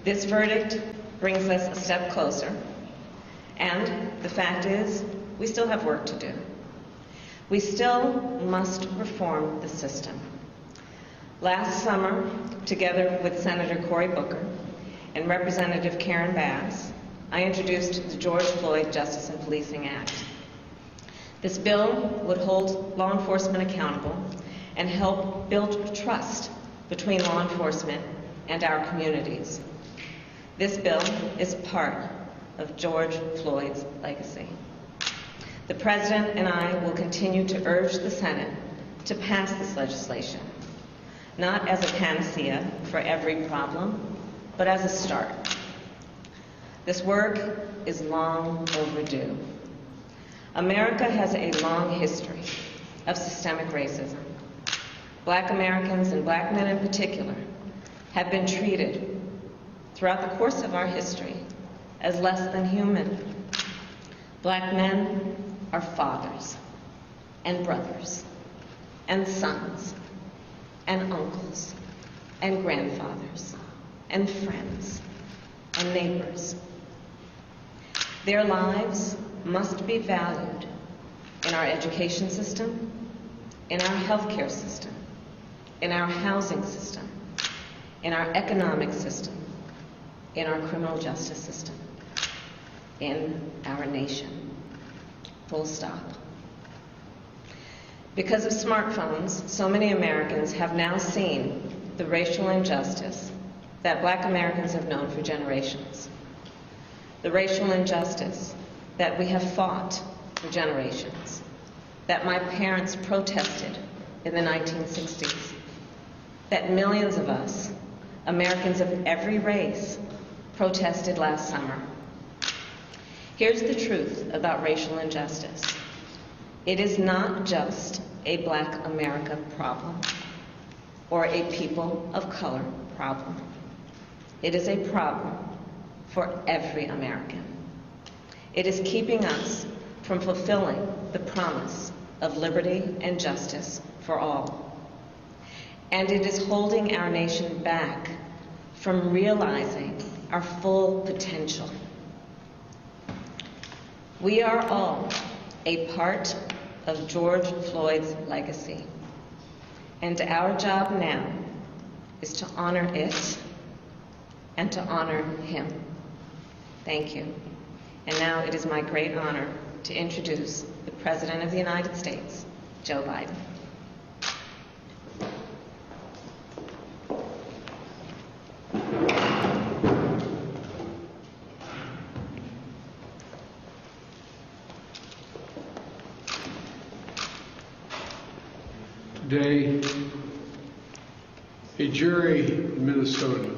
This verdict brings us a step closer, and the fact is, we still have work to do. We still must reform the system. Last summer, together with Senator Cory Booker and Representative Karen Bass, I introduced the George Floyd Justice and Policing Act. This bill would hold law enforcement accountable and help build trust between law enforcement and our communities. This bill is part of George Floyd's legacy. The President and I will continue to urge the Senate to pass this legislation, not as a panacea for every problem, but as a start. This work is long overdue. America has a long history of systemic racism. Black Americans, and black men in particular, have been treated throughout the course of our history as less than human. Black men are fathers and brothers and sons and uncles and grandfathers and friends and neighbors. Their lives must be valued in our education system, in our healthcare system, in our housing system, in our economic system, in our criminal justice system, in our nation. Full stop. Because of smartphones, so many Americans have now seen the racial injustice that Black Americans have known for generations. The racial injustice that we have fought for generations, that my parents protested in the 1960s, that millions of us, Americans of every race, protested last summer. Here's the truth about racial injustice. It is not just a Black America problem or a people of color problem. It is a problem for every American. It is keeping us from fulfilling the promise of liberty and justice for all. And it is holding our nation back from realizing our full potential. We are all a part of George Floyd's legacy, and our job now is to honor it and to honor him. Thank you. And now it is my great honor to introduce the President of the United States, Joe Biden. Today, a jury in Minnesota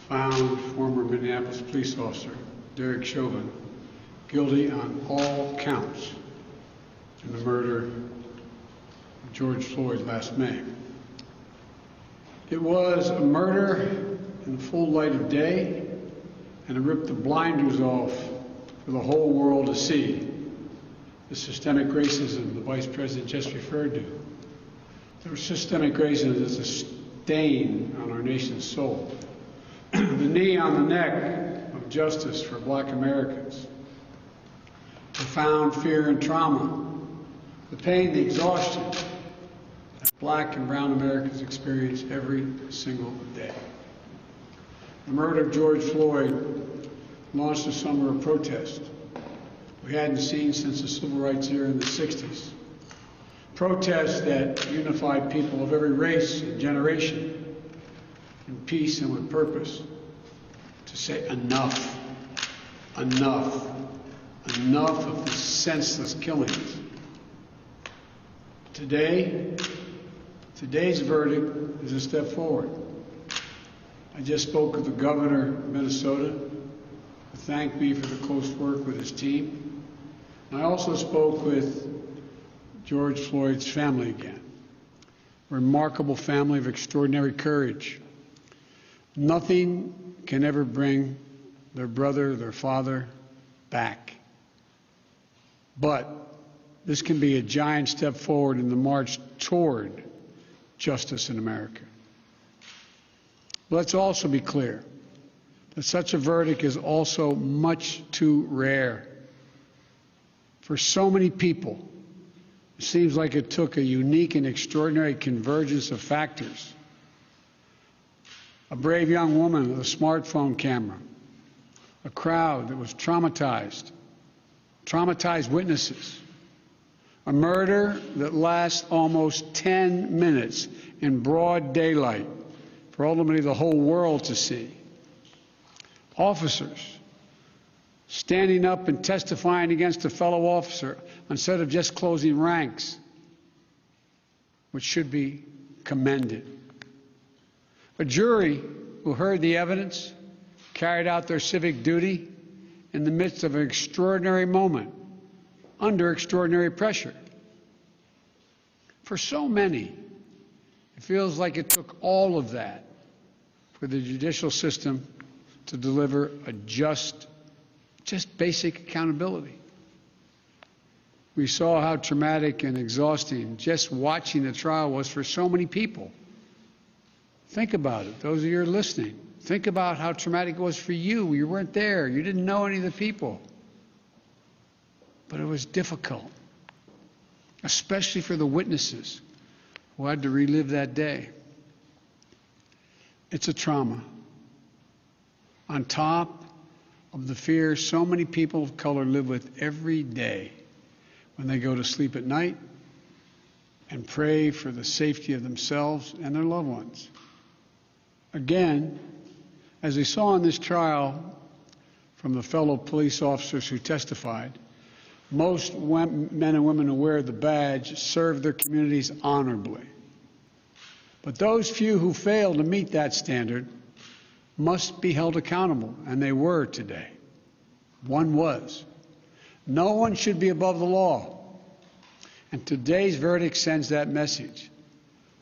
found former Minneapolis police officer Derek Chauvin guilty on all counts in the murder of George Floyd last May. It was a murder in the full light of day, and it ripped the blinders off for the whole world to see the systemic racism the Vice President just referred to. The systemic racism is a stain on our nation's soul. The knee on the neck of justice for Black Americans. Profound fear and trauma. The pain, the exhaustion that Black and brown Americans experience every single day. The murder of George Floyd launched a summer of protest we hadn't seen since the civil rights era in the 60s. Protests that unified people of every race and generation in peace and with purpose to say enough, enough, enough of the senseless killings. Today's verdict is a step forward. I just spoke with the governor of Minnesota, who thanked me for the close work with his team. And I also spoke with George Floyd's family again. A remarkable family of extraordinary courage. Nothing can ever bring their brother, their father, back. But this can be a giant step forward in the march toward justice in America. Let's also be clear. that such a verdict is also much too rare. For so many people, it seems like it took a unique and extraordinary convergence of factors. A brave young woman with a smartphone camera, a crowd that was traumatized witnesses, a murder that lasts almost 10 minutes in broad daylight for ultimately the whole world to see. Officers standing up and testifying against a fellow officer instead of just closing ranks, which should be commended. A jury who heard the evidence, carried out their civic duty in the midst of an extraordinary moment, under extraordinary pressure. For so many, it feels like it took all of that for the judicial system to deliver a just basic accountability. We saw how traumatic and exhausting just watching the trial was for so many people. Think about it, those of you who are listening. Think about how traumatic it was for you. You weren't there. You didn't know any of the people. But it was difficult, especially for the witnesses who had to relive that day. It's a trauma. On top of the fear so many people of color live with every day when they go to sleep at night and pray for the safety of themselves and their loved ones. Again, as we saw in this trial from the fellow police officers who testified, most men and women who wear the badge serve their communities honorably. But those few who fail to meet that standard must be held accountable, and they were today. One was. No one should be above the law. And today's verdict sends that message.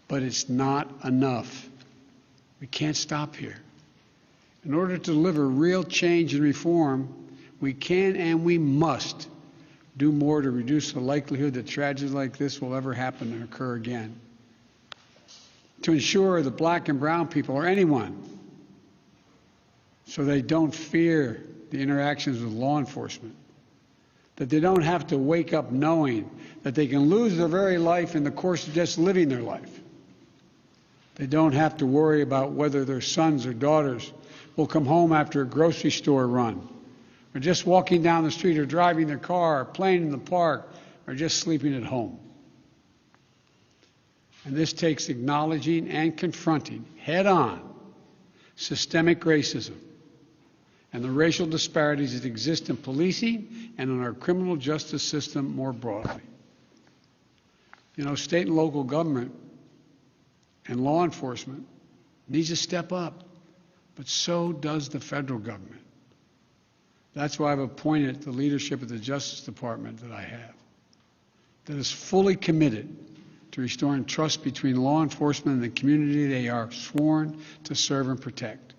But it's not enough. We can't stop here. In order to deliver real change and reform, we can and we must do more to reduce the likelihood that tragedies like this will ever happen and occur again. To ensure that black and brown people, or anyone, so they don't fear the interactions with law enforcement, that they don't have to wake up knowing that they can lose their very life in the course of just living their life. They don't have to worry about whether their sons or daughters will come home after a grocery store run, or just walking down the street, or driving their car, or playing in the park, or just sleeping at home. And this takes acknowledging and confronting head-on systemic racism and the racial disparities that exist in policing and in our criminal justice system more broadly. You know, state and local government and law enforcement needs to step up, but so does the federal government. That's why I've appointed the leadership of the Justice Department that I have, that is fully committed to restoring trust between law enforcement and the community they are sworn to serve and protect.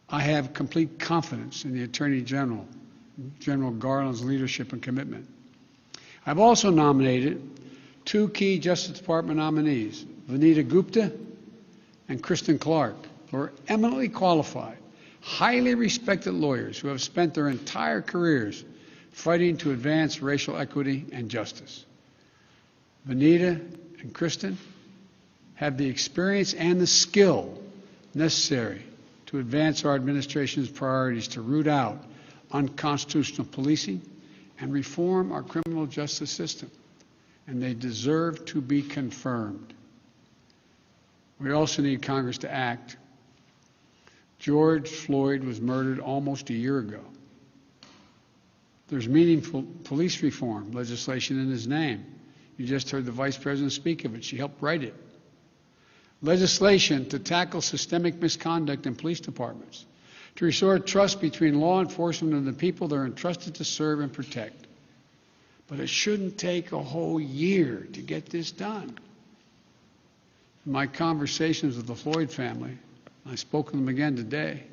I have complete confidence in the Attorney General, General Garland's leadership and commitment. I've also nominated two key Justice Department nominees, Vanita Gupta and Kristen Clark, who are eminently qualified, highly respected lawyers who have spent their entire careers fighting to advance racial equity and justice. Vanita and Kristen have the experience and the skill necessary to advance our administration's priorities to root out unconstitutional policing and reform our criminal justice system, and they deserve to be confirmed. We also need Congress to act. George Floyd was murdered almost a year ago. There's meaningful police reform legislation in his name. You just heard the Vice President speak of it. She helped write it. Legislation to tackle systemic misconduct in police departments, to restore trust between law enforcement and the people they're entrusted to serve and protect. But it shouldn't take a whole year to get this done. In my conversations with the Floyd family, I spoke with them again today,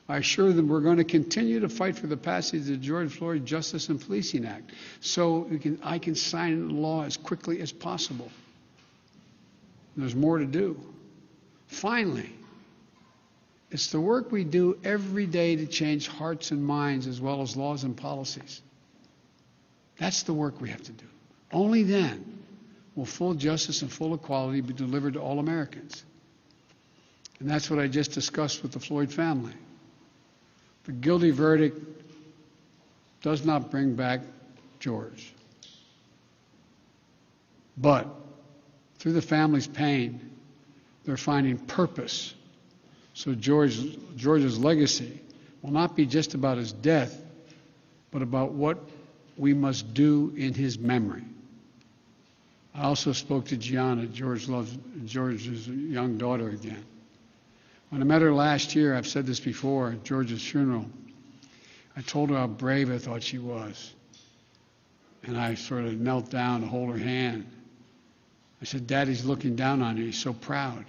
I assure them we're going to continue to fight for the passage of the George Floyd Justice and Policing Act so I can sign into law as quickly as possible. There's more to do. Finally, It's the work we do every day to change hearts and minds as well as laws and policies. That's the work we have to do. Only then will full justice and full equality be delivered to all Americans. And that's what I just discussed with the Floyd family. The guilty verdict does not bring back George. But through the family's pain, they're finding purpose. So George's legacy will not be just about his death, but about what we must do in his memory. I also spoke to Gianna, George's young daughter, again. When I met her last year, I've said this before, at George's funeral, I told her how brave I thought she was. And I sort of knelt down to hold her hand. I said, "Daddy's looking down on you. He's so proud."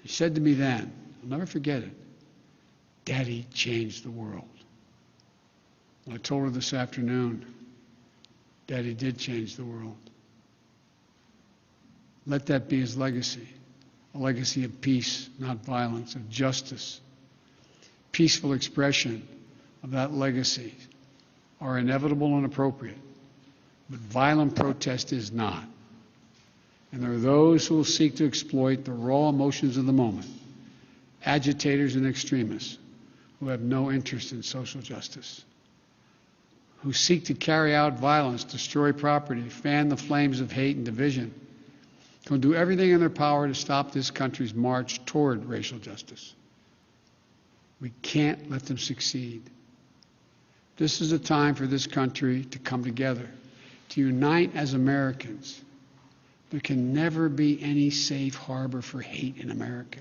She said to me then, I'll never forget it, "Daddy changed the world." And I told her this afternoon, Daddy did change the world. Let that be his legacy, a legacy of peace, not violence, of justice. Peaceful expression of that legacy are inevitable and appropriate, but violent protest is not. And there are those who will seek to exploit the raw emotions of the moment, agitators and extremists who have no interest in social justice, who seek to carry out violence, destroy property, fan the flames of hate and division, who will do everything in their power to stop this country's march toward racial justice. We can't let them succeed. This is a time for this country to come together, to unite as Americans. There can never be any safe harbor for hate in America.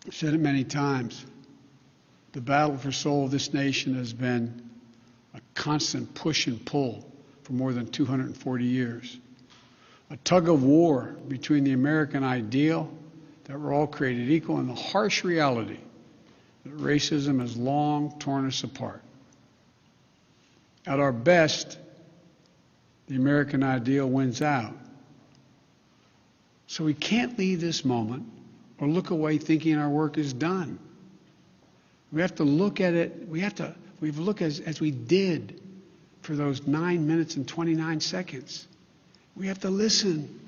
I've said it many times. The battle for soul of this nation has been a constant push and pull for more than 240 years. A tug of war between the American ideal that we're all created equal and the harsh reality that racism has long torn us apart. At our best, the American ideal wins out. So we can't leave this moment or look away thinking our work is done. We have to look at it, we have to look as we did for those 9 minutes and 29 seconds. We have to listen.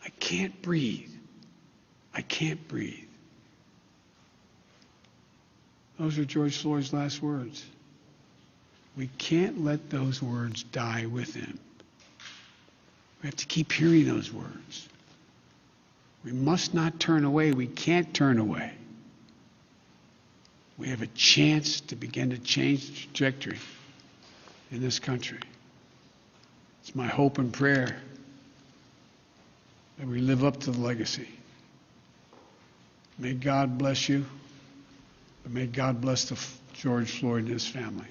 I can't breathe. I can't breathe. Those are George Floyd's last words. We can't let those words die with him. We have to keep hearing those words. We must not turn away. We can't turn away. We have a chance to begin to change the trajectory in this country. It's my hope and prayer that we live up to the legacy. May God bless you, but may God bless George Floyd and his family.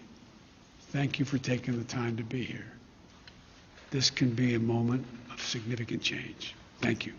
Thank you for taking the time to be here. This can be a moment of significant change. Thank you.